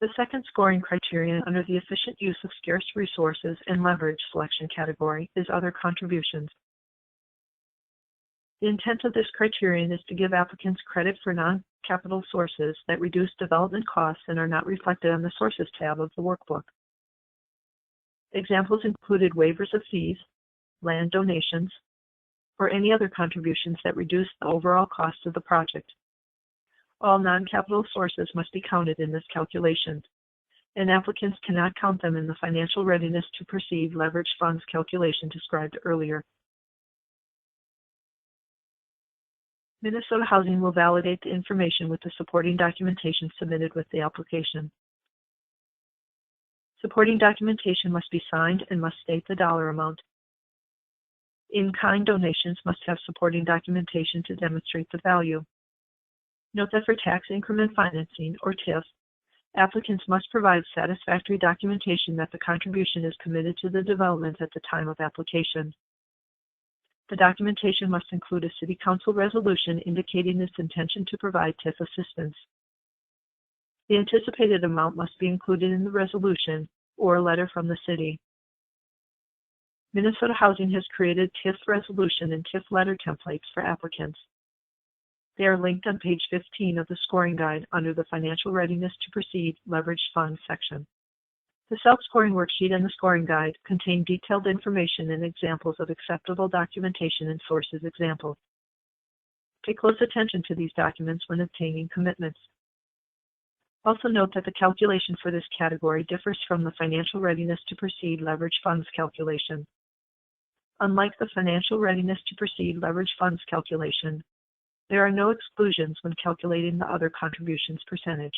The second scoring criterion under the efficient use of scarce resources and leverage selection category is other contributions. The intent of this criterion is to give applicants credit for non-capital sources that reduce development costs and are not reflected on the Sources tab of the workbook. Examples included waivers of fees, land donations, or any other contributions that reduce the overall cost of the project. All non-capital sources must be counted in this calculation, and applicants cannot count them in the financial readiness to proceed leverage funds calculation described earlier. Minnesota Housing will validate the information with the supporting documentation submitted with the application. Supporting documentation must be signed and must state the dollar amount. In-kind donations must have supporting documentation to demonstrate the value. Note that for tax increment financing, or TIF, applicants must provide satisfactory documentation that the contribution is committed to the development at the time of application. The documentation must include a City Council resolution indicating its intention to provide TIF assistance. The anticipated amount must be included in the resolution or a letter from the City. Minnesota Housing has created TIF resolution and TIF letter templates for applicants. They are linked on page 15 of the scoring guide under the Financial Readiness to Proceed Leveraged Funds section. The self-scoring worksheet and the scoring guide contain detailed information and examples of acceptable documentation and sources examples. Pay close attention to these documents when obtaining commitments. Also note that the calculation for this category differs from the Financial Readiness to Proceed Leveraged Funds calculation. Unlike the Financial Readiness to Proceed Leveraged Funds calculation, there are no exclusions when calculating the other contributions percentage.